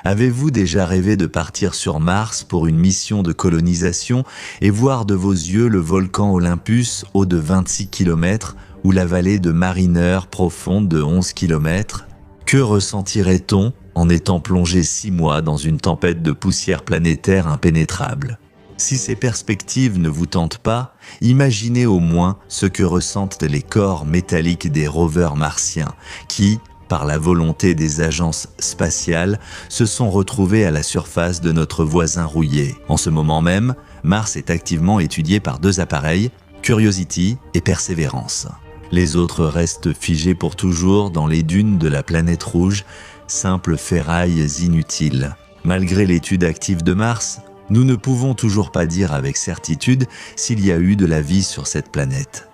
Avez-vous déjà rêvé de partir sur Mars pour une mission de colonisation et voir de vos yeux le volcan Olympus haut de 26 km ou la vallée de Mariner profonde de 11 km? Que ressentirait-on en étant plongé 6 mois dans une tempête de poussière planétaire impénétrable? Si ces perspectives ne vous tentent pas, imaginez au moins ce que ressentent les corps métalliques des rovers martiens qui, par la volonté des agences spatiales, se sont retrouvés à la surface de notre voisin rouillé. En ce moment même, Mars est activement étudié par 2 appareils, Curiosity et Perseverance. Les autres restent figés pour toujours dans les dunes de la planète rouge, simples ferrailles inutiles. Malgré l'étude active de Mars, nous ne pouvons toujours pas dire avec certitude s'il y a eu de la vie sur cette planète.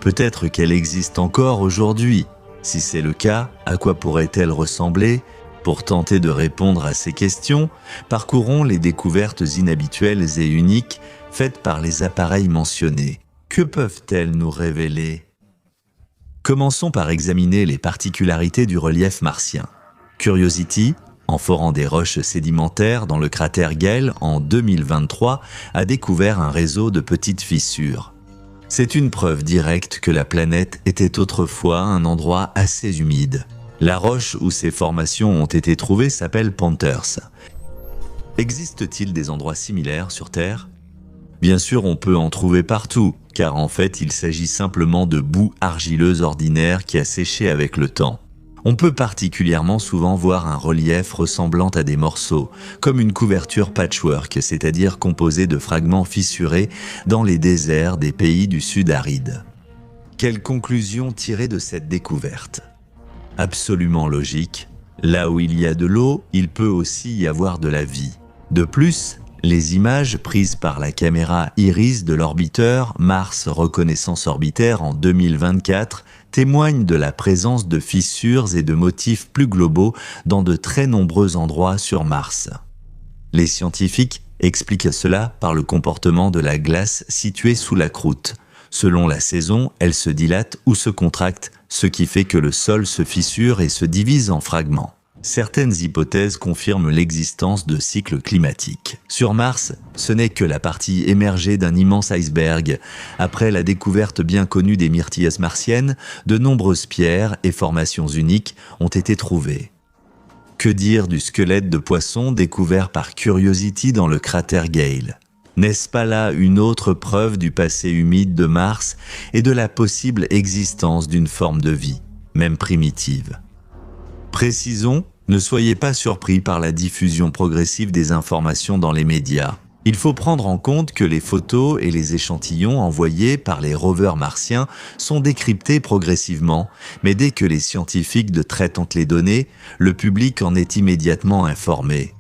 Peut-être qu'elle existe encore aujourd'hui. Si c'est le cas, à quoi pourrait-elle ressembler? Pour tenter de répondre à ces questions, parcourons les découvertes inhabituelles et uniques faites par les appareils mentionnés. Que peuvent-elles nous révéler? Commençons par examiner les particularités du relief martien. Curiosity, en forant des roches sédimentaires dans le cratère Gale en 2023, a découvert un réseau de petites fissures. C'est une preuve directe que la planète était autrefois un endroit assez humide. La roche où ces formations ont été trouvées s'appelle Panthers. Existe-t-il des endroits similaires sur Terre? Bien sûr, on peut en trouver partout, car en fait, il s'agit simplement de boue argileuse ordinaire qui a séché avec le temps. On peut particulièrement souvent voir un relief ressemblant à des morceaux, comme une couverture patchwork, c'est-à-dire composée de fragments fissurés dans les déserts des pays du sud aride. Quelle conclusion tirer de cette découverte? Absolument logique. Là où il y a de l'eau, il peut aussi y avoir de la vie. De plus, les images prises par la caméra Iris de l'orbiteur Mars Reconnaissance Orbiter en 2024 témoignent de la présence de fissures et de motifs plus globaux dans de très nombreux endroits sur Mars. Les scientifiques expliquent cela par le comportement de la glace située sous la croûte. Selon la saison, elle se dilate ou se contracte, ce qui fait que le sol se fissure et se divise en fragments. Certaines hypothèses confirment l'existence de cycles climatiques. Sur Mars, ce n'est que la partie émergée d'un immense iceberg. Après la découverte bien connue des myrtilleuses martiennes, de nombreuses pierres et formations uniques ont été trouvées. Que dire du squelette de poisson découvert par Curiosity dans le cratère Gale? N'est-ce pas là une autre preuve du passé humide de Mars et de la possible existence d'une forme de vie, même primitive? Précisons, ne soyez pas surpris par la diffusion progressive des informations dans les médias. Il faut prendre en compte que les photos et les échantillons envoyés par les rovers martiens sont décryptés progressivement, mais dès que les scientifiques traitent les données, le public en est immédiatement informé.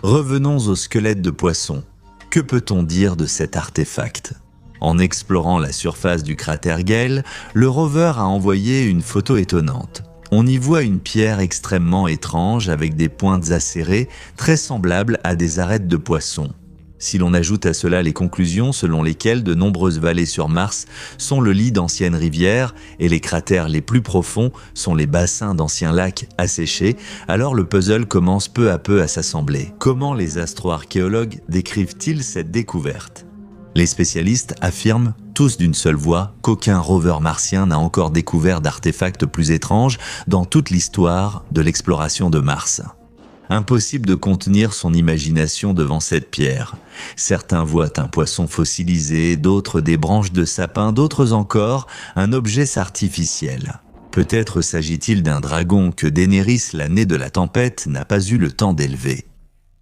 Revenons au squelette de poisson. Que peut-on dire de cet artefact? En explorant la surface du cratère Gale, le rover a envoyé une photo étonnante. On y voit une pierre extrêmement étrange avec des pointes acérées très semblables à des arêtes de poisson. Si l'on ajoute à cela les conclusions selon lesquelles de nombreuses vallées sur Mars sont le lit d'anciennes rivières et les cratères les plus profonds sont les bassins d'anciens lacs asséchés, alors le puzzle commence peu à peu à s'assembler. Comment les astroarchéologues décrivent-ils cette découverte? Les spécialistes affirment tous d'une seule voix qu'aucun rover martien n'a encore découvert d'artefacts plus étranges dans toute l'histoire de l'exploration de Mars. Impossible de contenir son imagination devant cette pierre. Certains voient un poisson fossilisé, d'autres des branches de sapin, d'autres encore un objet artificiel. Peut-être s'agit-il d'un dragon que Daenerys, la née de la tempête, n'a pas eu le temps d'élever.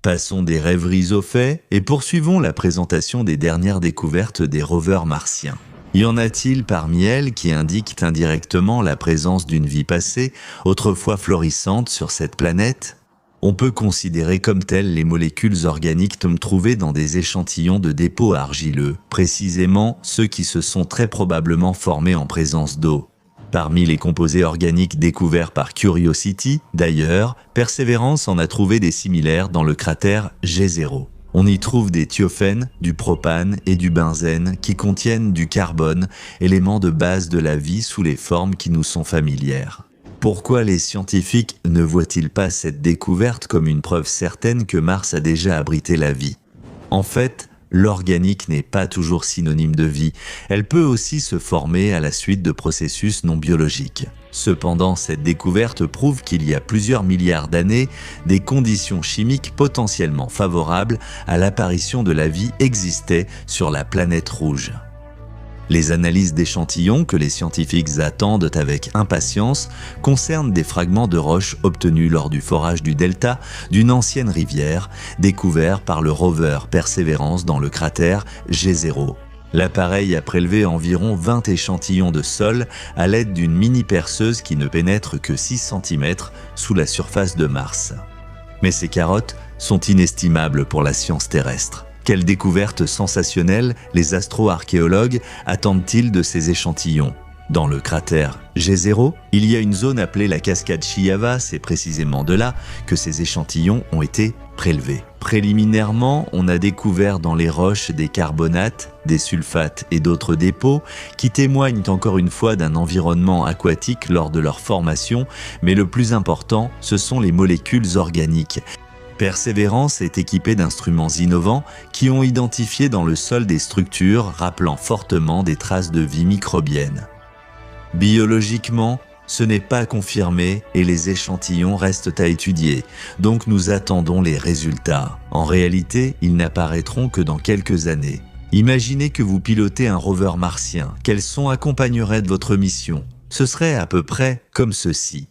Passons des rêveries aux faits et poursuivons la présentation des dernières découvertes des rovers martiens. Y en a-t-il parmi elles qui indiquent indirectement la présence d'une vie passée, autrefois florissante sur cette planète? On peut considérer comme telles les molécules organiques trouvées dans des échantillons de dépôts argileux, précisément ceux qui se sont très probablement formés en présence d'eau. Parmi les composés organiques découverts par Curiosity, d'ailleurs, Perseverance en a trouvé des similaires dans le cratère G0. On y trouve des thiophènes, du propane et du benzène qui contiennent du carbone, éléments de base de la vie sous les formes qui nous sont familières. Pourquoi les scientifiques ne voient-ils pas cette découverte comme une preuve certaine que Mars a déjà abrité la vie? En fait, l'organique n'est pas toujours synonyme de vie. Elle peut aussi se former à la suite de processus non biologiques. Cependant, cette découverte prouve qu'il y a plusieurs milliards d'années, des conditions chimiques potentiellement favorables à l'apparition de la vie existaient sur la planète rouge. Les analyses d'échantillons que les scientifiques attendent avec impatience concernent des fragments de roches obtenus lors du forage du delta d'une ancienne rivière, découvert par le rover Perseverance dans le cratère G0. L'appareil a prélevé environ 20 échantillons de sol à l'aide d'une mini-perceuse qui ne pénètre que 6 cm sous la surface de Mars. Mais ces carottes sont inestimables pour la science terrestre. Quelle découverte sensationnelle les astroarchéologues attendent-ils de ces échantillons? Dans le cratère G0, il y a une zone appelée la cascade Chiava, c'est précisément de là que ces échantillons ont été prélevés. Préliminairement, on a découvert dans les roches des carbonates, des sulfates et d'autres dépôts qui témoignent encore une fois d'un environnement aquatique lors de leur formation, mais le plus important, ce sont les molécules organiques. Perseverance est équipé d'instruments innovants qui ont identifié dans le sol des structures rappelant fortement des traces de vie microbienne. Biologiquement, ce n'est pas confirmé et les échantillons restent à étudier, donc nous attendons les résultats. En réalité, ils n'apparaîtront que dans quelques années. Imaginez que vous pilotez un rover martien. Quel son accompagnerait de votre mission? Ce serait à peu près comme ceci.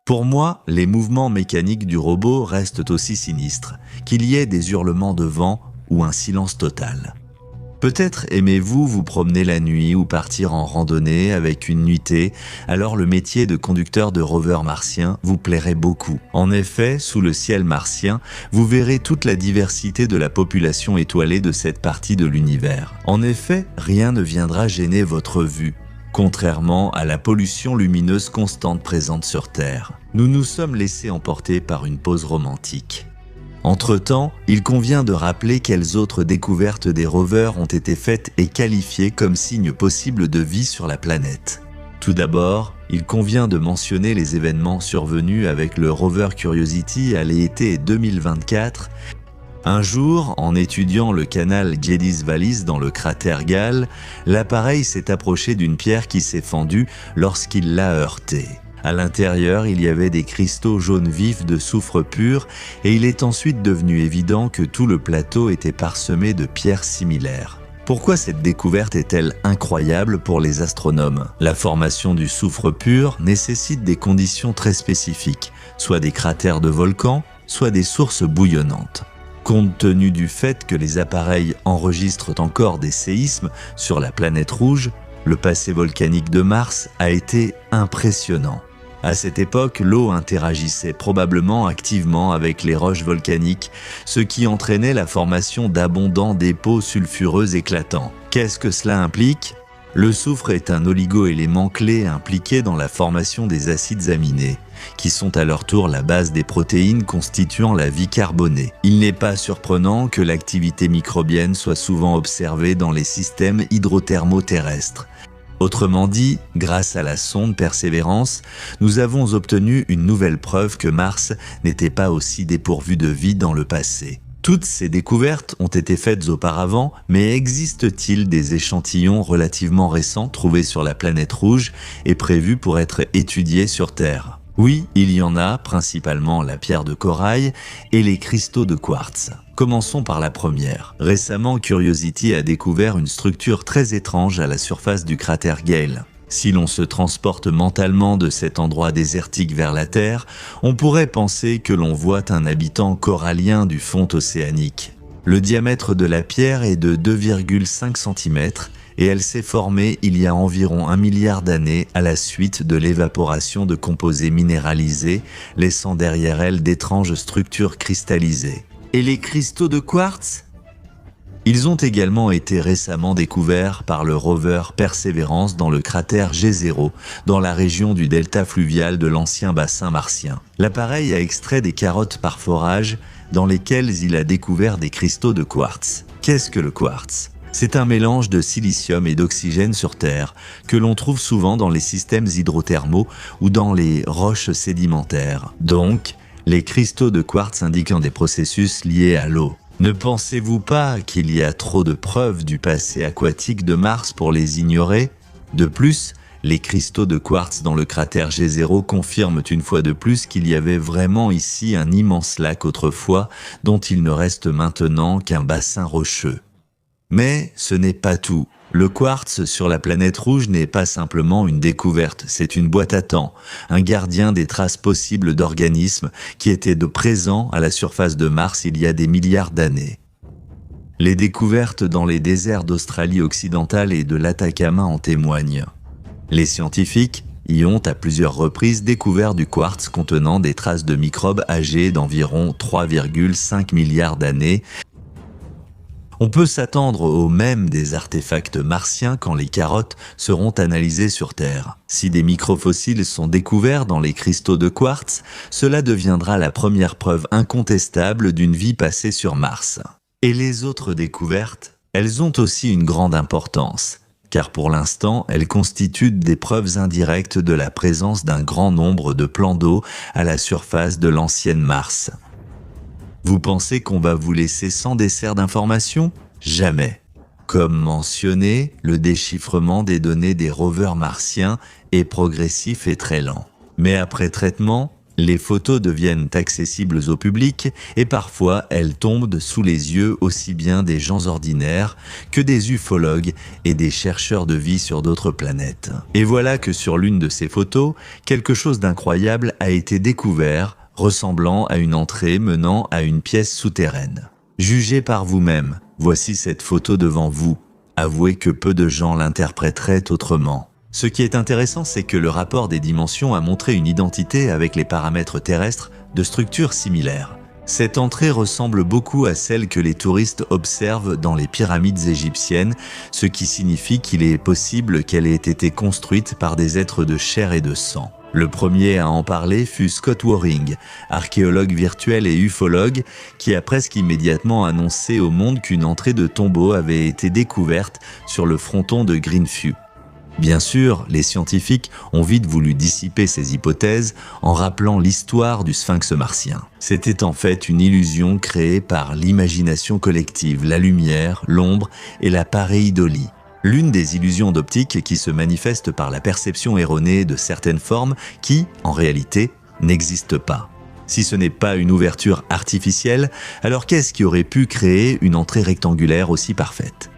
Pour moi, les mouvements mécaniques du robot restent aussi sinistres, qu'il y ait des hurlements de vent ou un silence total. Peut-être aimez-vous vous promener la nuit ou partir en randonnée avec une nuitée, alors le métier de conducteur de rover martien vous plairait beaucoup. En effet, sous le ciel martien, vous verrez toute la diversité de la population étoilée de cette partie de l'univers. En effet, rien ne viendra gêner votre vue, contrairement à la pollution lumineuse constante présente sur Terre. Nous nous sommes laissés emporter par une pause romantique. Entre-temps, il convient de rappeler quelles autres découvertes des rovers ont été faites et qualifiées comme signes possibles de vie sur la planète. Tout d'abord, il convient de mentionner les événements survenus avec le rover Curiosity à l'été 2024. Un jour, en étudiant le canal Geddes-Vallis dans le cratère Gale, l'appareil s'est approché d'une pierre qui s'est fendue lorsqu'il l'a heurtée. À l'intérieur, il y avait des cristaux jaunes vifs de soufre pur et il est ensuite devenu évident que tout le plateau était parsemé de pierres similaires. Pourquoi cette découverte est-elle incroyable pour les astronomes? La formation du soufre pur nécessite des conditions très spécifiques, soit des cratères de volcans, soit des sources bouillonnantes. Compte tenu du fait que les appareils enregistrent encore des séismes sur la planète rouge, le passé volcanique de Mars a été impressionnant. À cette époque, l'eau interagissait probablement activement avec les roches volcaniques, ce qui entraînait la formation d'abondants dépôts sulfureux éclatants. Qu'est-ce que cela implique? Le soufre est un oligo-élément clé impliqué dans la formation des acides aminés, qui sont à leur tour la base des protéines constituant la vie carbonée. Il n'est pas surprenant que l'activité microbienne soit souvent observée dans les systèmes hydrothermoterrestres. Autrement dit, grâce à la sonde Perseverance, nous avons obtenu une nouvelle preuve que Mars n'était pas aussi dépourvu de vie dans le passé. Toutes ces découvertes ont été faites auparavant, mais existe-t-il des échantillons relativement récents trouvés sur la planète rouge et prévus pour être étudiés sur Terre? Oui, il y en a, principalement la pierre de corail et les cristaux de quartz. Commençons par la première. Récemment, Curiosity a découvert une structure très étrange à la surface du cratère Gale. Si l'on se transporte mentalement de cet endroit désertique vers la Terre, on pourrait penser que l'on voit un habitant corallien du fond océanique. Le diamètre de la pierre est de 2,5 cm et elle s'est formée il y a environ 1 milliard d'années à la suite de l'évaporation de composés minéralisés, laissant derrière elle d'étranges structures cristallisées. Et les cristaux de quartz? Ils ont également été récemment découverts par le rover Perseverance dans le cratère G0, dans la région du delta fluvial de l'ancien bassin martien. L'appareil a extrait des carottes par forage dans lesquelles il a découvert des cristaux de quartz. Qu'est-ce que le quartz ? C'est un mélange de silicium et d'oxygène sur Terre, que l'on trouve souvent dans les systèmes hydrothermaux ou dans les roches sédimentaires. Donc, les cristaux de quartz indiquant des processus liés à l'eau. Ne pensez-vous pas qu'il y a trop de preuves du passé aquatique de Mars pour les ignorer ? De plus, les cristaux de quartz dans le cratère G0 confirment une fois de plus qu'il y avait vraiment ici un immense lac autrefois dont il ne reste maintenant qu'un bassin rocheux. Mais ce n'est pas tout. Le quartz sur la planète rouge n'est pas simplement une découverte, c'est une boîte à temps, un gardien des traces possibles d'organismes qui étaient présents à la surface de Mars il y a des milliards d'années. Les découvertes dans les déserts d'Australie occidentale et de l'Atacama en témoignent. Les scientifiques y ont à plusieurs reprises découvert du quartz contenant des traces de microbes âgés d'environ 3,5 milliards d'années. On peut s'attendre au même des artefacts martiens quand les carottes seront analysées sur Terre. Si des microfossiles sont découverts dans les cristaux de quartz, cela deviendra la première preuve incontestable d'une vie passée sur Mars. Et les autres découvertes, elles ont aussi une grande importance, car pour l'instant, elles constituent des preuves indirectes de la présence d'un grand nombre de plans d'eau à la surface de l'ancienne Mars. Vous pensez qu'on va vous laisser sans dessert d'informations ? Jamais. Comme mentionné, le déchiffrement des données des rovers martiens est progressif et très lent. Mais après traitement, les photos deviennent accessibles au public et parfois elles tombent sous les yeux aussi bien des gens ordinaires que des ufologues et des chercheurs de vie sur d'autres planètes. Et voilà que sur l'une de ces photos, quelque chose d'incroyable a été découvert, ressemblant à une entrée menant à une pièce souterraine. Jugez par vous-même, voici cette photo devant vous. Avouez que peu de gens l'interpréteraient autrement. Ce qui est intéressant, c'est que le rapport des dimensions a montré une identité avec les paramètres terrestres de structures similaires. Cette entrée ressemble beaucoup à celle que les touristes observent dans les pyramides égyptiennes, ce qui signifie qu'il est possible qu'elle ait été construite par des êtres de chair et de sang. Le premier à en parler fut Scott Waring, archéologue virtuel et ufologue, qui a presque immédiatement annoncé au monde qu'une entrée de tombeau avait été découverte sur le fronton de Greenview. Bien sûr, les scientifiques ont vite voulu dissiper ces hypothèses en rappelant l'histoire du sphinx martien. C'était en fait une illusion créée par l'imagination collective, la lumière, l'ombre et la pareidolie. L'une des illusions d'optique qui se manifeste par la perception erronée de certaines formes qui, en réalité, n'existent pas. Si ce n'est pas une ouverture artificielle, alors qu'est-ce qui aurait pu créer une entrée rectangulaire aussi parfaite ?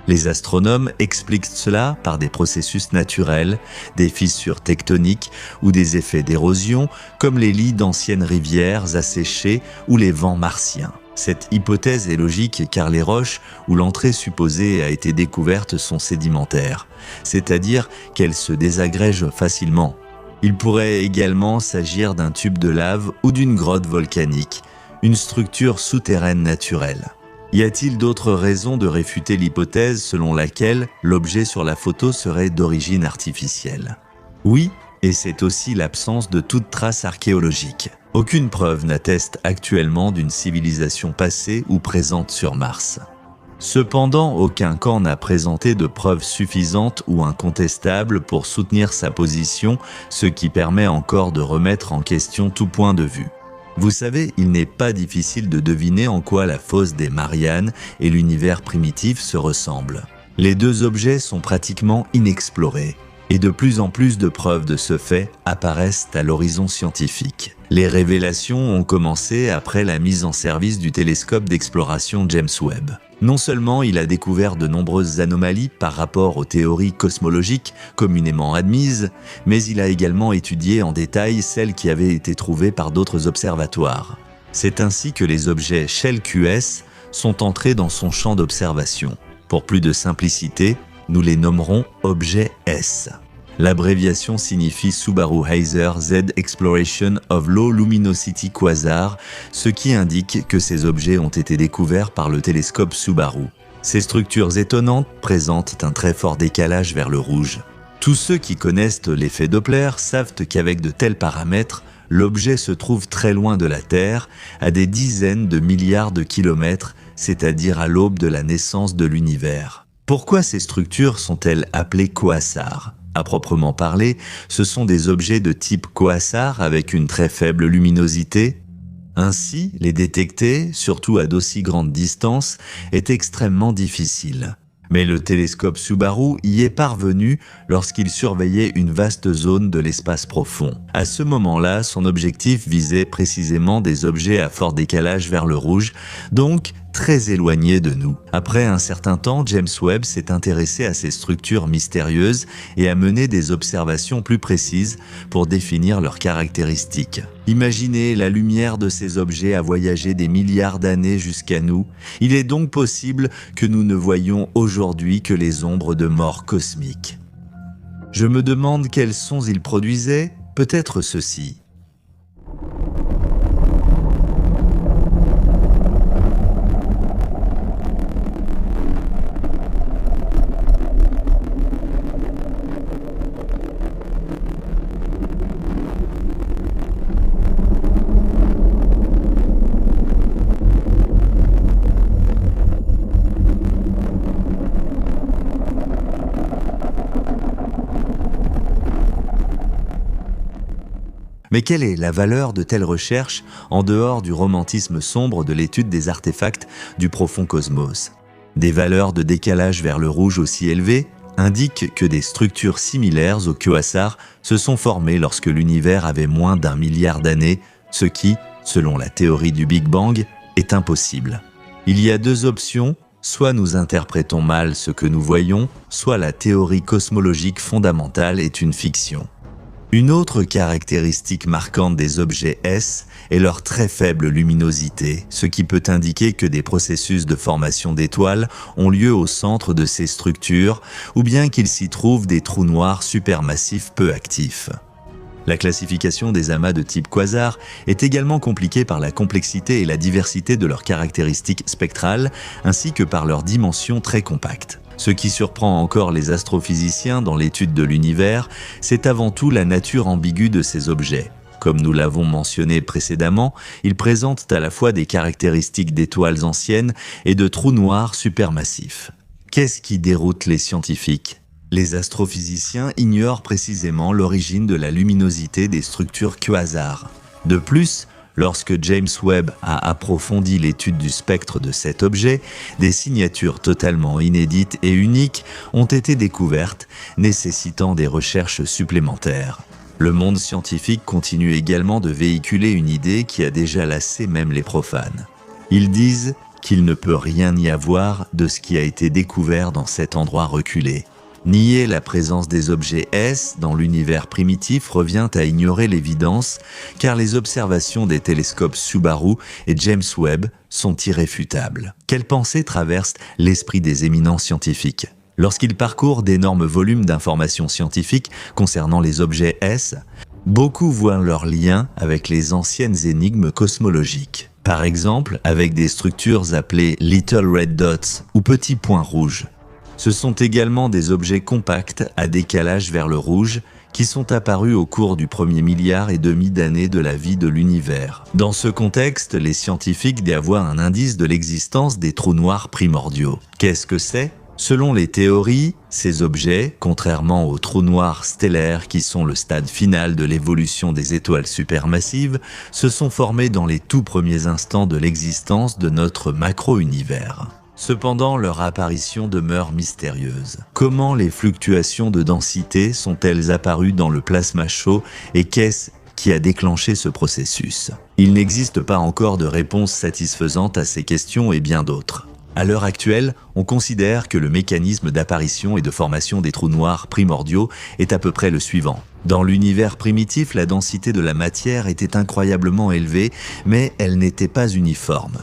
Les astronomes expliquent cela par des processus naturels, des fissures tectoniques ou des effets d'érosion, comme les lits d'anciennes rivières asséchées ou les vents martiens. Cette hypothèse est logique car les roches où l'entrée supposée a été découverte sont sédimentaires, c'est-à-dire qu'elles se désagrègent facilement. Il pourrait également s'agir d'un tube de lave ou d'une grotte volcanique, une structure souterraine naturelle. Y a-t-il d'autres raisons de réfuter l'hypothèse selon laquelle l'objet sur la photo serait d'origine artificielle ? Oui, et c'est aussi l'absence de toute trace archéologique. Aucune preuve n'atteste actuellement d'une civilisation passée ou présente sur Mars. Cependant, aucun camp n'a présenté de preuves suffisantes ou incontestables pour soutenir sa position, ce qui permet encore de remettre en question tout point de vue. Vous savez, il n'est pas difficile de deviner en quoi la fosse des Mariannes et l'univers primitif se ressemblent. Les deux objets sont pratiquement inexplorés, et de plus en plus de preuves de ce fait apparaissent à l'horizon scientifique. Les révélations ont commencé après la mise en service du télescope d'exploration James Webb. Non seulement il a découvert de nombreuses anomalies par rapport aux théories cosmologiques communément admises, mais il a également étudié en détail celles qui avaient été trouvées par d'autres observatoires. C'est ainsi que les objets Shell QS sont entrés dans son champ d'observation. Pour plus de simplicité, nous les nommerons objets S. L'abréviation signifie Subaru Heiser Z Exploration of Low Luminosity Quasar, ce qui indique que ces objets ont été découverts par le télescope Subaru. Ces structures étonnantes présentent un très fort décalage vers le rouge. Tous ceux qui connaissent l'effet Doppler savent qu'avec de tels paramètres, l'objet se trouve très loin de la Terre, à des dizaines de milliards de kilomètres, c'est-à-dire à l'aube de la naissance de l'univers. Pourquoi ces structures sont-elles appelées quasars ? À proprement parler, ce sont des objets de type quasar avec une très faible luminosité. Ainsi, les détecter, surtout à d'aussi grandes distances, est extrêmement difficile. Mais le télescope Subaru y est parvenu lorsqu'il surveillait une vaste zone de l'espace profond. À ce moment-là, son objectif visait précisément des objets à fort décalage vers le rouge, donc très éloignés de nous. Après un certain temps, James Webb s'est intéressé à ces structures mystérieuses et a mené des observations plus précises pour définir leurs caractéristiques. Imaginez, la lumière de ces objets a voyagé des milliards d'années jusqu'à nous. Il est donc possible que nous ne voyions aujourd'hui que les ombres de mort cosmique. Je me demande quels sons ils produisaient, peut-être ceux-ci. Mais quelle est la valeur de telles recherches en dehors du romantisme sombre de l'étude des artefacts du profond cosmos ? Des valeurs de décalage vers le rouge aussi élevées indiquent que des structures similaires aux quasars se sont formées lorsque l'univers avait moins d'1 milliard d'années, ce qui, selon la théorie du Big Bang, est impossible. Il y a deux options, soit nous interprétons mal ce que nous voyons, soit la théorie cosmologique fondamentale est une fiction. Une autre caractéristique marquante des objets S est leur très faible luminosité, ce qui peut indiquer que des processus de formation d'étoiles ont lieu au centre de ces structures, ou bien qu'il s'y trouve des trous noirs supermassifs peu actifs. La classification des amas de type quasar est également compliquée par la complexité et la diversité de leurs caractéristiques spectrales, ainsi que par leurs dimensions très compactes. Ce qui surprend encore les astrophysiciens dans l'étude de l'univers, c'est avant tout la nature ambiguë de ces objets. Comme nous l'avons mentionné précédemment, ils présentent à la fois des caractéristiques d'étoiles anciennes et de trous noirs supermassifs. Qu'est-ce qui déroute les scientifiques ? Les astrophysiciens ignorent précisément l'origine de la luminosité des structures quasars. De plus, lorsque James Webb a approfondi l'étude du spectre de cet objet, des signatures totalement inédites et uniques ont été découvertes, nécessitant des recherches supplémentaires. Le monde scientifique continue également de véhiculer une idée qui a déjà lassé même les profanes. Ils disent qu'il ne peut rien y avoir de ce qui a été découvert dans cet endroit reculé. Nier la présence des objets S dans l'univers primitif revient à ignorer l'évidence, car les observations des télescopes Subaru et James Webb sont irréfutables. Quelle pensée traverse l'esprit des éminents scientifiques ? Lorsqu'ils parcourent d'énormes volumes d'informations scientifiques concernant les objets S, beaucoup voient leur lien avec les anciennes énigmes cosmologiques. Par exemple, avec des structures appelées Little Red Dots ou petits points rouges. Ce sont également des objets compacts à décalage vers le rouge qui sont apparus au cours du premier milliard et demi d'années de la vie de l'univers. Dans ce contexte, les scientifiques dévoient un indice de l'existence des trous noirs primordiaux. Qu'est-ce que c'est ? Selon les théories, ces objets, contrairement aux trous noirs stellaires qui sont le stade final de l'évolution des étoiles supermassives, se sont formés dans les tout premiers instants de l'existence de notre macro-univers. Cependant, leur apparition demeure mystérieuse. Comment les fluctuations de densité sont-elles apparues dans le plasma chaud et qu'est-ce qui a déclenché ce processus ? Il n'existe pas encore de réponse satisfaisante à ces questions et bien d'autres. À l'heure actuelle, on considère que le mécanisme d'apparition et de formation des trous noirs primordiaux est à peu près le suivant. Dans l'univers primitif, la densité de la matière était incroyablement élevée, mais elle n'était pas uniforme.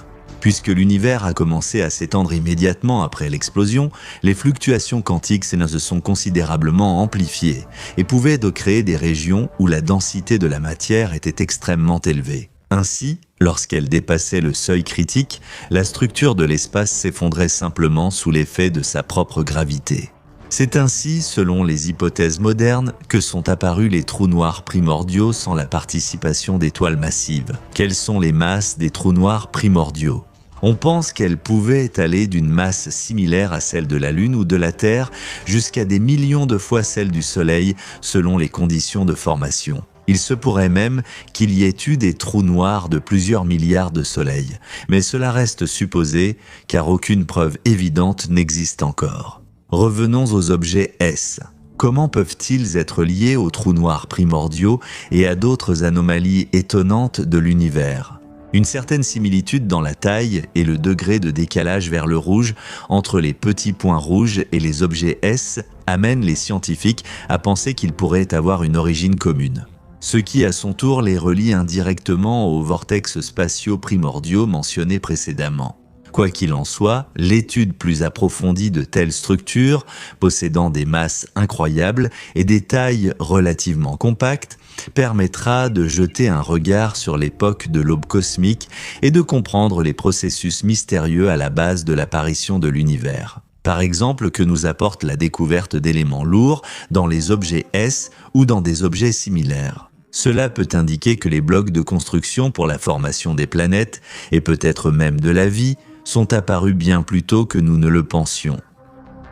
Puisque l'univers a commencé à s'étendre immédiatement après l'explosion, les fluctuations quantiques se sont considérablement amplifiées et pouvaient créer des régions où la densité de la matière était extrêmement élevée. Ainsi, lorsqu'elle dépassait le seuil critique, la structure de l'espace s'effondrait simplement sous l'effet de sa propre gravité. C'est ainsi, selon les hypothèses modernes, que sont apparus les trous noirs primordiaux sans la participation d'étoiles massives. Quelles sont les masses des trous noirs primordiaux ? On pense qu'elles pouvaient aller d'une masse similaire à celle de la Lune ou de la Terre jusqu'à des millions de fois celle du Soleil selon les conditions de formation. Il se pourrait même qu'il y ait eu des trous noirs de plusieurs milliards de soleils, mais cela reste supposé car aucune preuve évidente n'existe encore. Revenons aux objets S. Comment peuvent-ils être liés aux trous noirs primordiaux et à d'autres anomalies étonnantes de l'univers ? Une certaine similitude dans la taille et le degré de décalage vers le rouge entre les petits points rouges et les objets S amène les scientifiques à penser qu'ils pourraient avoir une origine commune. Ce qui à son tour les relie indirectement aux vortex spatiaux primordiaux mentionnés précédemment. Quoi qu'il en soit, l'étude plus approfondie de telles structures, possédant des masses incroyables et des tailles relativement compactes, permettra de jeter un regard sur l'époque de l'aube cosmique et de comprendre les processus mystérieux à la base de l'apparition de l'univers. Par exemple, que nous apporte la découverte d'éléments lourds dans les objets S ou dans des objets similaires. Cela peut indiquer que les blocs de construction pour la formation des planètes, et peut-être même de la vie, sont apparus bien plus tôt que nous ne le pensions.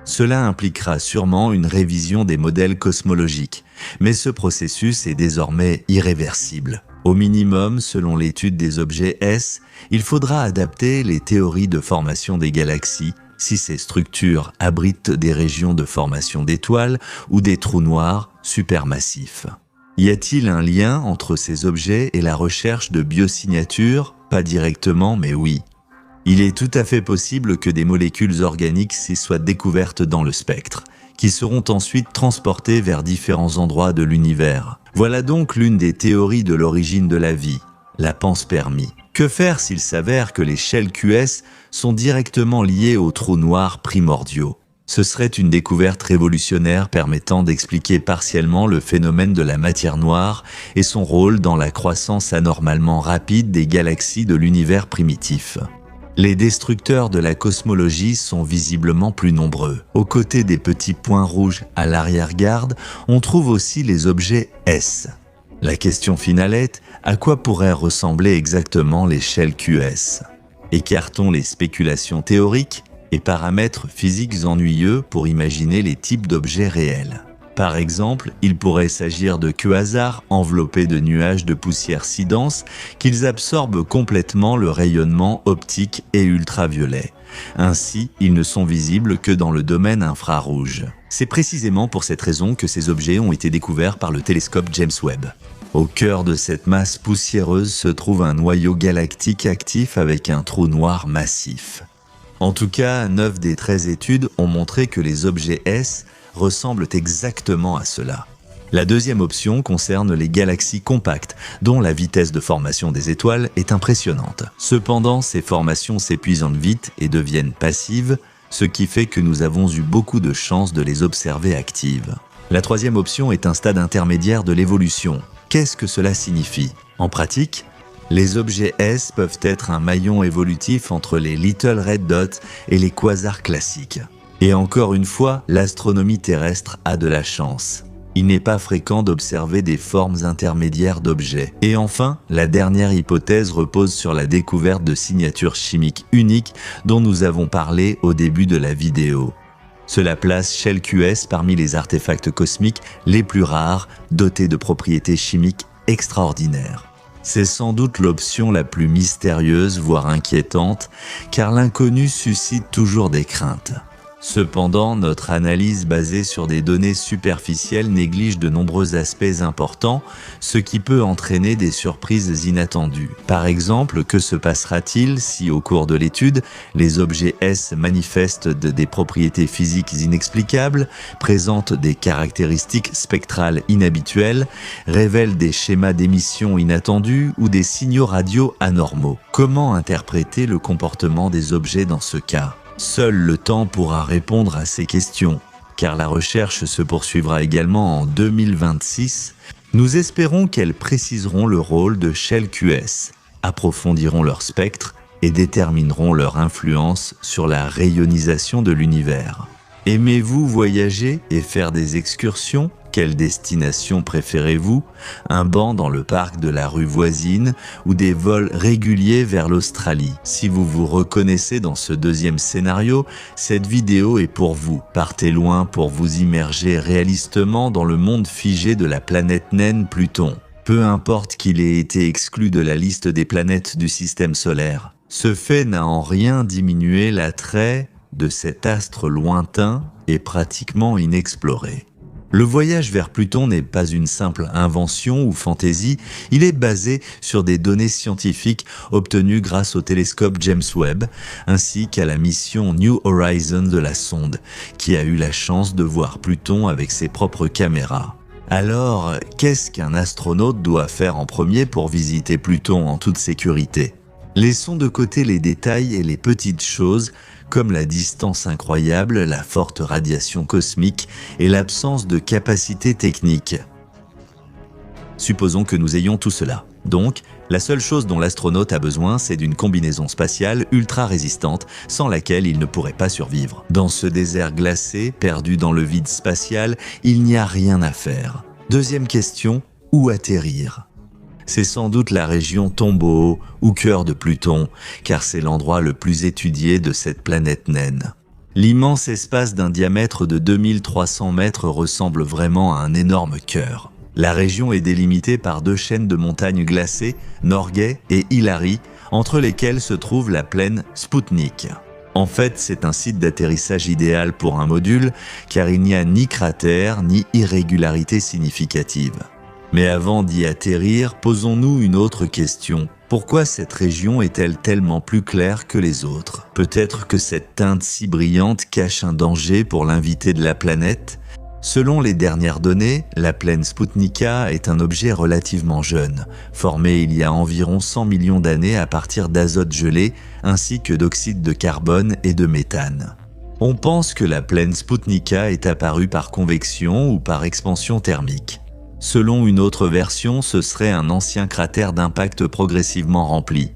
Cela impliquera sûrement une révision des modèles cosmologiques, mais ce processus est désormais irréversible. Au minimum, selon l'étude des objets S, il faudra adapter les théories de formation des galaxies si ces structures abritent des régions de formation d'étoiles ou des trous noirs supermassifs. Y a-t-il un lien entre ces objets et la recherche de biosignatures ? Pas directement, mais oui. Il est tout à fait possible que des molécules organiques s'y soient découvertes dans le spectre, qui seront ensuite transportées vers différents endroits de l'univers. Voilà donc l'une des théories de l'origine de la vie, la panspermie. Que faire s'il s'avère que les Shell QS sont directement liés aux trous noirs primordiaux ? Ce serait une découverte révolutionnaire permettant d'expliquer partiellement le phénomène de la matière noire et son rôle dans la croissance anormalement rapide des galaxies de l'univers primitif. Les destructeurs de la cosmologie sont visiblement plus nombreux. Aux côtés des petits points rouges à l'arrière-garde, on trouve aussi les objets S. La question finale est, à quoi pourraient ressembler exactement les Shell QS ? Écartons les spéculations théoriques et paramètres physiques ennuyeux pour imaginer les types d'objets réels. Par exemple, il pourrait s'agir de quasars enveloppés de nuages de poussière si denses qu'ils absorbent complètement le rayonnement optique et ultraviolet. Ainsi, ils ne sont visibles que dans le domaine infrarouge. C'est précisément pour cette raison que ces objets ont été découverts par le télescope James Webb. Au cœur de cette masse poussiéreuse se trouve un noyau galactique actif avec un trou noir massif. En tout cas, 9 des 13 études ont montré que les objets S ressemblent exactement à cela. La deuxième option concerne les galaxies compactes, dont la vitesse de formation des étoiles est impressionnante. Cependant, ces formations s'épuisent vite et deviennent passives, ce qui fait que nous avons eu beaucoup de chance de les observer actives. La troisième option est un stade intermédiaire de l'évolution. Qu'est-ce que cela signifie ? En pratique, les objets S peuvent être un maillon évolutif entre les Little Red Dots et les quasars classiques. Et encore une fois, l'astronomie terrestre a de la chance. Il n'est pas fréquent d'observer des formes intermédiaires d'objets. Et enfin, la dernière hypothèse repose sur la découverte de signatures chimiques uniques dont nous avons parlé au début de la vidéo. Cela place Shell QS parmi les artefacts cosmiques les plus rares, dotés de propriétés chimiques extraordinaires. C'est sans doute l'option la plus mystérieuse, voire inquiétante, car l'inconnu suscite toujours des craintes. Cependant, notre analyse basée sur des données superficielles néglige de nombreux aspects importants, ce qui peut entraîner des surprises inattendues. Par exemple, que se passera-t-il si, au cours de l'étude, les objets S manifestent des propriétés physiques inexplicables, présentent des caractéristiques spectrales inhabituelles, révèlent des schémas d'émission inattendus ou des signaux radio anormaux? Comment interpréter le comportement des objets dans ce cas ? Seul le temps pourra répondre à ces questions, car la recherche se poursuivra également en 2026. Nous espérons qu'elles préciseront le rôle de Shell QS approfondiront leur spectre et détermineront leur influence sur la rayonisation de l'univers. Aimez-vous voyager et faire des excursions ? Quelle destination préférez-vous ? Un banc dans le parc de la rue voisine ou des vols réguliers vers l'Australie ? Si vous vous reconnaissez dans ce deuxième scénario, cette vidéo est pour vous. Partez loin pour vous immerger réalistement dans le monde figé de la planète naine Pluton. Peu importe qu'il ait été exclu de la liste des planètes du système solaire. Ce fait n'a en rien diminué l'attrait de cet astre lointain et pratiquement inexploré. Le voyage vers Pluton n'est pas une simple invention ou fantaisie, il est basé sur des données scientifiques obtenues grâce au télescope James Webb, ainsi qu'à la mission New Horizons de la sonde, qui a eu la chance de voir Pluton avec ses propres caméras. Alors, qu'est-ce qu'un astronaute doit faire en premier pour visiter Pluton en toute sécurité ? Laissons de côté les détails et les petites choses, comme la distance incroyable, la forte radiation cosmique et l'absence de capacité technique. Supposons que nous ayons tout cela. Donc, la seule chose dont l'astronaute a besoin, c'est d'une combinaison spatiale ultra résistante, sans laquelle il ne pourrait pas survivre. Dans ce désert glacé, perdu dans le vide spatial, il n'y a rien à faire. Deuxième question, où atterrir ? C'est sans doute la région Tombaugh ou cœur de Pluton, car c'est l'endroit le plus étudié de cette planète naine. L'immense espace d'un diamètre de 2300 mètres ressemble vraiment à un énorme cœur. La région est délimitée par deux chaînes de montagnes glacées, Norgay et Hillary, entre lesquelles se trouve la plaine Sputnik. En fait, c'est un site d'atterrissage idéal pour un module, car il n'y a ni cratère ni irrégularité significative. Mais avant d'y atterrir, posons-nous une autre question. Pourquoi cette région est-elle tellement plus claire que les autres ? Peut-être que cette teinte si brillante cache un danger pour l'invité de la planète ? Selon les dernières données, la plaine Sputnika est un objet relativement jeune, formé il y a environ 100 millions d'années à partir d'azote gelé ainsi que d'oxyde de carbone et de méthane. On pense que la plaine Sputnika est apparue par convection ou par expansion thermique. Selon une autre version, ce serait un ancien cratère d'impact progressivement rempli.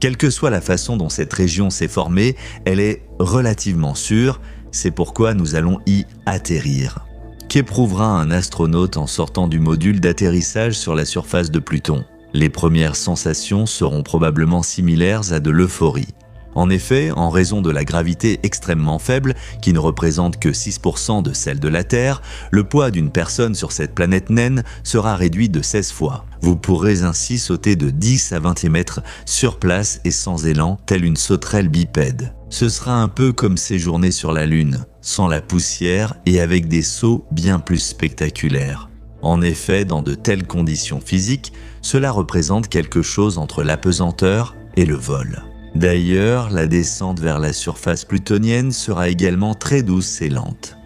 Quelle que soit la façon dont cette région s'est formée, elle est relativement sûre, c'est pourquoi nous allons y atterrir. Qu'éprouvera un astronaute en sortant du module d'atterrissage sur la surface de Pluton ? Les premières sensations seront probablement similaires à de l'euphorie. En effet, en raison de la gravité extrêmement faible, qui ne représente que 6% de celle de la Terre, le poids d'une personne sur cette planète naine sera réduit de 16 fois. Vous pourrez ainsi sauter de 10 à 20 mètres sur place et sans élan, telle une sauterelle bipède. Ce sera un peu comme séjourner sur la Lune, sans la poussière et avec des sauts bien plus spectaculaires. En effet, dans de telles conditions physiques, cela représente quelque chose entre l'apesanteur et le vol. D'ailleurs, la descente vers la surface plutonienne sera également très douce et lente.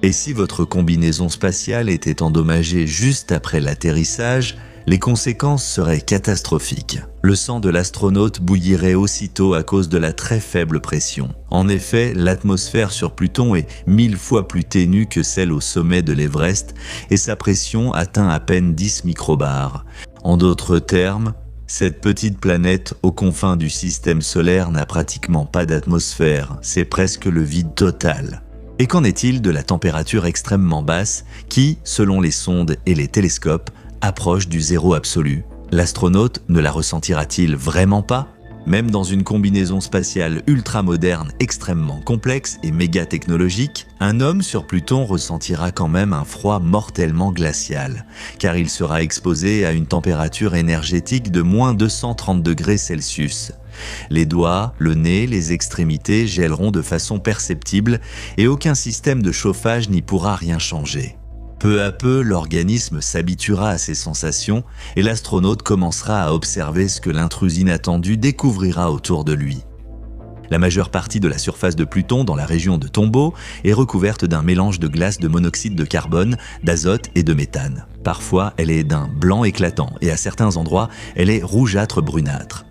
Et si votre combinaison spatiale était endommagée juste après l'atterrissage, les conséquences seraient catastrophiques. Le sang de l'astronaute bouillirait aussitôt à cause de la très faible pression. En effet, l'atmosphère sur Pluton est 1000 fois plus ténue que celle au sommet de l'Everest et sa pression atteint à peine 10 microbars. En d'autres termes, cette petite planète aux confins du système solaire n'a pratiquement pas d'atmosphère, c'est presque le vide total. Et qu'en est-il de la température extrêmement basse qui, selon les sondes et les télescopes, approche du zéro absolu? L'astronaute ne la ressentira-t-il vraiment pas? Même dans une combinaison spatiale ultra-moderne extrêmement complexe et méga technologique, un homme sur Pluton ressentira quand même un froid mortellement glacial, car il sera exposé à une température énergétique de moins 230 degrés Celsius. Les doigts, le nez, les extrémités gèleront de façon perceptible et aucun système de chauffage n'y pourra rien changer. Peu à peu, l'organisme s'habituera à ces sensations et l'astronaute commencera à observer ce que l'intrus inattendu découvrira autour de lui. La majeure partie de la surface de Pluton dans la région de Tombaugh est recouverte d'un mélange de glace de monoxyde de carbone, d'azote et de méthane. Parfois, elle est d'un blanc éclatant et à certains endroits, elle est rougeâtre brunâtre.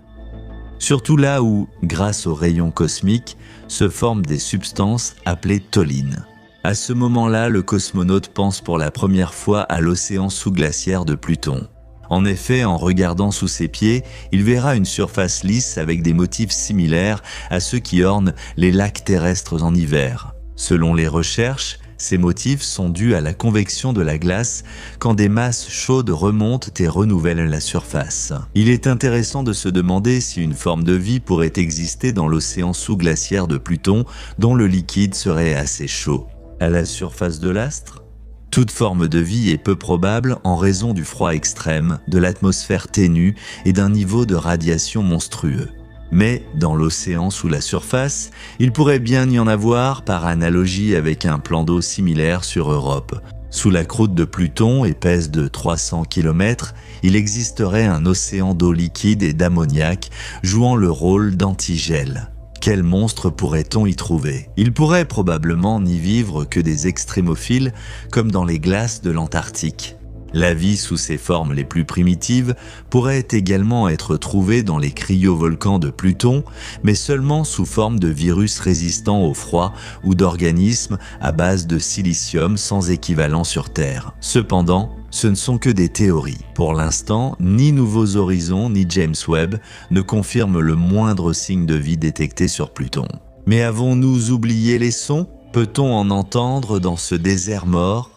Surtout là où, grâce aux rayons cosmiques, se forment des substances appelées tholines. À ce moment-là, le cosmonaute pense pour la première fois à l'océan sous-glaciaire de Pluton. En effet, en regardant sous ses pieds, il verra une surface lisse avec des motifs similaires à ceux qui ornent les lacs terrestres en hiver. Selon les recherches, ces motifs sont dus à la convection de la glace quand des masses chaudes remontent et renouvellent la surface. Il est intéressant de se demander si une forme de vie pourrait exister dans l'océan sous-glaciaire de Pluton dont le liquide serait assez chaud. À la surface de l'astre ? Toute forme de vie est peu probable en raison du froid extrême, de l'atmosphère ténue et d'un niveau de radiation monstrueux. Mais dans l'océan sous la surface, il pourrait bien y en avoir par analogie avec un plan d'eau similaire sur Europe. Sous la croûte de Pluton, épaisse de 300 km, il existerait un océan d'eau liquide et d'ammoniac jouant le rôle d'antigel. Quel monstre pourrait-on y trouver ? Il pourrait probablement n'y vivre que des extrémophiles comme dans les glaces de l'Antarctique. La vie sous ses formes les plus primitives pourrait également être trouvée dans les cryovolcans de Pluton, mais seulement sous forme de virus résistants au froid ou d'organismes à base de silicium sans équivalent sur Terre. Cependant, ce ne sont que des théories. Pour l'instant, ni Nouveaux Horizons ni James Webb ne confirment le moindre signe de vie détecté sur Pluton. Mais avons-nous oublié les sons ? Peut-on en entendre dans ce désert mort ?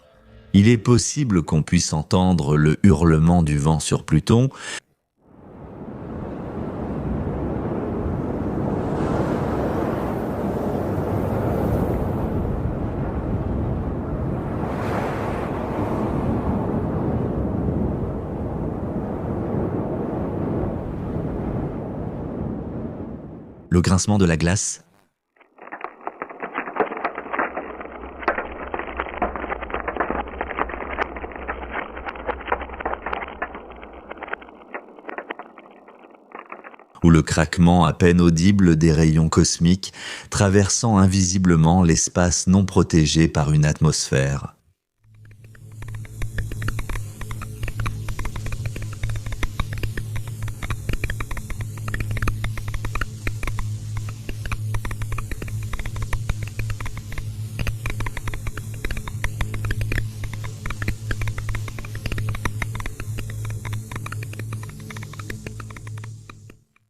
Il est possible qu'on puisse entendre le hurlement du vent sur Pluton, le grincement de la glace, ou le craquement à peine audible des rayons cosmiques traversant invisiblement l'espace non protégé par une atmosphère.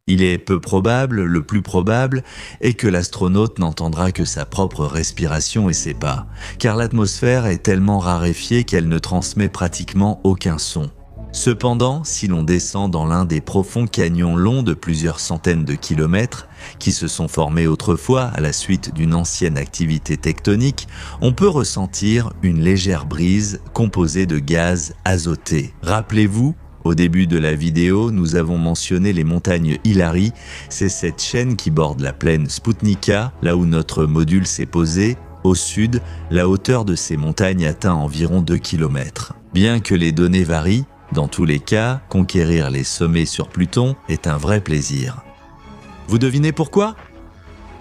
Il est peu probable, le plus probable, est que l'astronaute n'entendra que sa propre respiration et ses pas, car l'atmosphère est tellement raréfiée qu'elle ne transmet pratiquement aucun son. Cependant, si l'on descend dans l'un des profonds canyons longs de plusieurs centaines de kilomètres, qui se sont formés autrefois à la suite d'une ancienne activité tectonique, on peut ressentir une légère brise composée de gaz azoté. Rappelez-vous, au début de la vidéo, nous avons mentionné les montagnes Hillary, c'est cette chaîne qui borde la plaine Sputnika, là où notre module s'est posé. Au sud, la hauteur de ces montagnes atteint environ 2 km. Bien que les données varient, dans tous les cas, conquérir les sommets sur Pluton est un vrai plaisir. Vous devinez pourquoi ?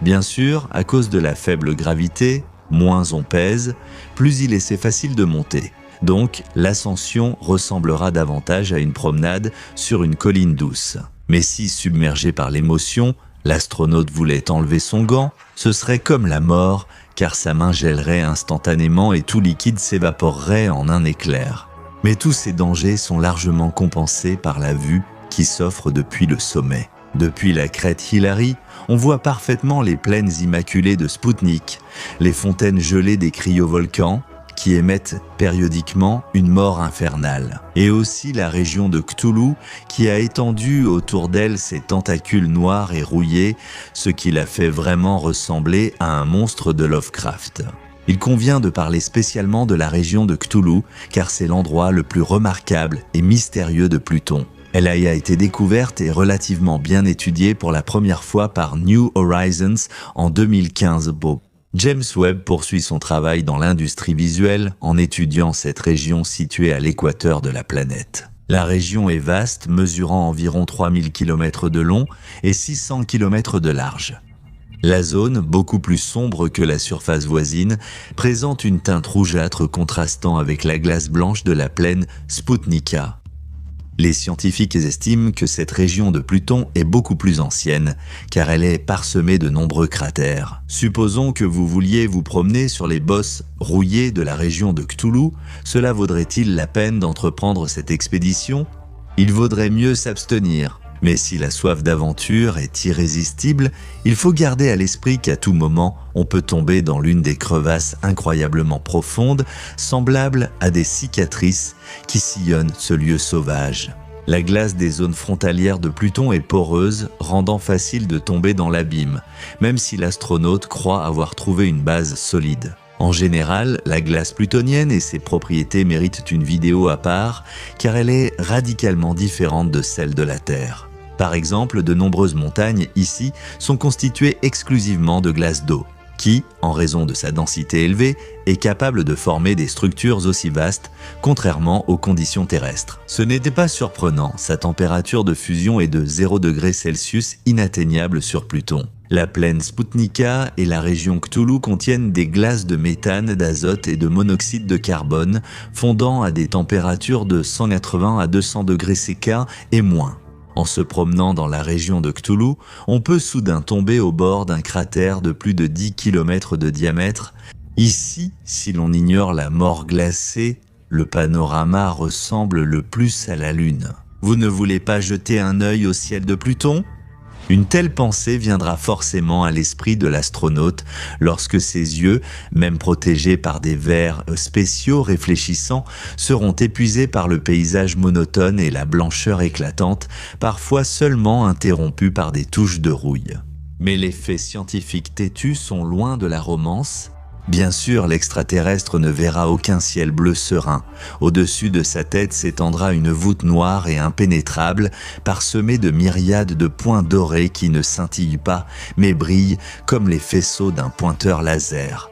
Bien sûr, à cause de la faible gravité, moins on pèse, plus il est facile de monter. Donc, l'ascension ressemblera davantage à une promenade sur une colline douce. Mais si, submergé par l'émotion, l'astronaute voulait enlever son gant, ce serait comme la mort, car sa main gèlerait instantanément et tout liquide s'évaporerait en un éclair. Mais tous ces dangers sont largement compensés par la vue qui s'offre depuis le sommet. Depuis la crête Hillary, on voit parfaitement les plaines immaculées de Sputnik, les fontaines gelées des cryovolcans, qui émettent périodiquement une mort infernale, et aussi la région de Cthulhu qui a étendu autour d'elle ses tentacules noirs et rouillés, ce qui la fait vraiment ressembler à un monstre de Lovecraft. Il convient de parler spécialement de la région de Cthulhu, car c'est l'endroit le plus remarquable et mystérieux de Pluton. Elle a été découverte et relativement bien étudiée pour la première fois par New Horizons en 2015. James Webb poursuit son travail dans l'industrie visuelle en étudiant cette région située à l'équateur de la planète. La région est vaste, mesurant environ 3000 km de long et 600 km de large. La zone, beaucoup plus sombre que la surface voisine, présente une teinte rougeâtre contrastant avec la glace blanche de la plaine Sputnika. Les scientifiques estiment que cette région de Pluton est beaucoup plus ancienne, car elle est parsemée de nombreux cratères. Supposons que vous vouliez vous promener sur les bosses rouillées de la région de Cthulhu, cela vaudrait-il la peine d'entreprendre cette expédition ? il vaudrait mieux s'abstenir. Mais si la soif d'aventure est irrésistible, il faut garder à l'esprit qu'à tout moment, on peut tomber dans l'une des crevasses incroyablement profondes, semblables à des cicatrices qui sillonnent ce lieu sauvage. La glace des zones frontalières de Pluton est poreuse, rendant facile de tomber dans l'abîme, même si l'astronaute croit avoir trouvé une base solide. En général, la glace plutonienne et ses propriétés méritent une vidéo à part, car elle est radicalement différente de celle de la Terre. Par exemple, de nombreuses montagnes ici sont constituées exclusivement de glace d'eau, qui, en raison de sa densité élevée, est capable de former des structures aussi vastes, contrairement aux conditions terrestres. Ce n'était pas surprenant, sa température de fusion est de 0 degré Celsius inatteignable sur Pluton. La plaine Sputnika et la région Cthulhu contiennent des glaces de méthane, d'azote et de monoxyde de carbone, fondant à des températures de 180 à 200 degrés CK et moins. En se promenant dans la région de Cthulhu, on peut soudain tomber au bord d'un cratère de plus de 10 km de diamètre. Ici, si l'on ignore la mort glacée, le panorama ressemble le plus à la Lune. Vous ne voulez pas jeter un œil au ciel de Pluton ? Une telle pensée viendra forcément à l'esprit de l'astronaute lorsque ses yeux, même protégés par des verres spéciaux réfléchissants, seront épuisés par le paysage monotone et la blancheur éclatante, parfois seulement interrompus par des touches de rouille. Mais les faits scientifiques têtus sont loin de la romance. Bien sûr, l'extraterrestre ne verra aucun ciel bleu serein. Au-dessus de sa tête s'étendra une voûte noire et impénétrable, parsemée de myriades de points dorés qui ne scintillent pas, mais brillent comme les faisceaux d'un pointeur laser.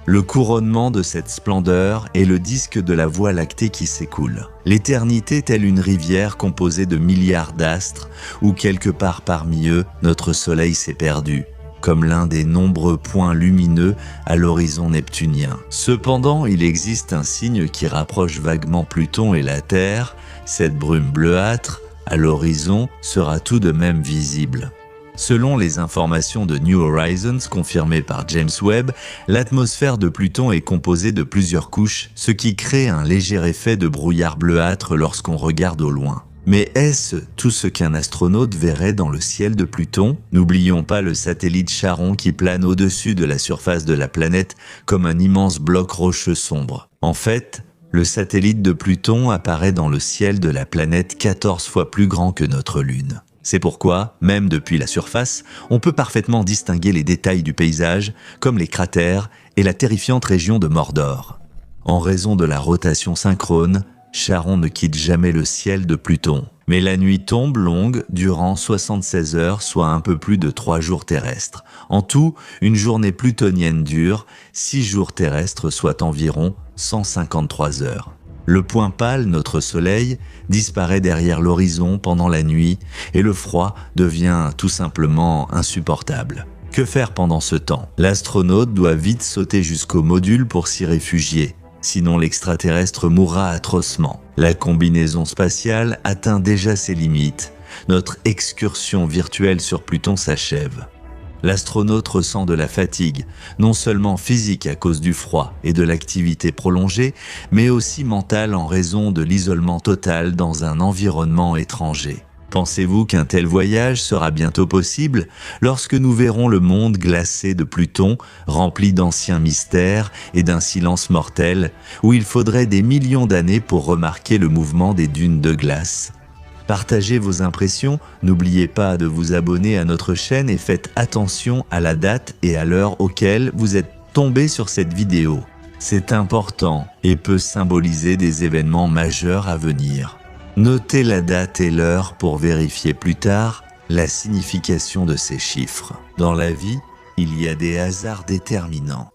Le couronnement de cette splendeur est le disque de la Voie lactée qui s'écoule. L'éternité telle une rivière composée de milliards d'astres, où quelque part parmi eux, notre soleil s'est perdu, comme l'un des nombreux points lumineux à l'horizon neptunien. Cependant, il existe un signe qui rapproche vaguement Pluton et la Terre. Cette brume bleuâtre, à l'horizon, sera tout de même visible. Selon les informations de New Horizons confirmées par James Webb, l'atmosphère de Pluton est composée de plusieurs couches, ce qui crée un léger effet de brouillard bleuâtre lorsqu'on regarde au loin. Mais est-ce tout ce qu'un astronaute verrait dans le ciel de Pluton? N'oublions pas le satellite Charon qui plane au-dessus de la surface de la planète comme un immense bloc rocheux sombre. En fait, le satellite de Pluton apparaît dans le ciel de la planète 14 fois plus grand que notre Lune. C'est pourquoi, même depuis la surface, on peut parfaitement distinguer les détails du paysage, comme les cratères et la terrifiante région de Mordor. En raison de la rotation synchrone, Charon ne quitte jamais le ciel de Pluton. Mais la nuit tombe longue durant 76 heures, soit un peu plus de 3 jours terrestres. En tout, une journée plutonienne dure 6 jours terrestres, soit environ 153 heures. Le point pâle, notre soleil, disparaît derrière l'horizon pendant la nuit et le froid devient tout simplement insupportable. Que faire pendant ce temps? L'astronaute doit vite sauter jusqu'au module pour s'y réfugier. Sinon l'extraterrestre mourra atrocement. La combinaison spatiale atteint déjà ses limites. Notre excursion virtuelle sur Pluton s'achève. L'astronaute ressent de la fatigue, non seulement physique à cause du froid et de l'activité prolongée, mais aussi mentale en raison de l'isolement total dans un environnement étranger. Pensez-vous qu'un tel voyage sera bientôt possible lorsque nous verrons le monde glacé de Pluton, rempli d'anciens mystères et d'un silence mortel, où il faudrait des millions d'années pour remarquer le mouvement des dunes de glace? Partagez vos impressions, n'oubliez pas de vous abonner à notre chaîne et faites attention à la date et à l'heure auquel vous êtes tombé sur cette vidéo. C'est important et peut symboliser des événements majeurs à venir. Notez la date et l'heure pour vérifier plus tard la signification de ces chiffres. Dans la vie, il y a des hasards déterminants.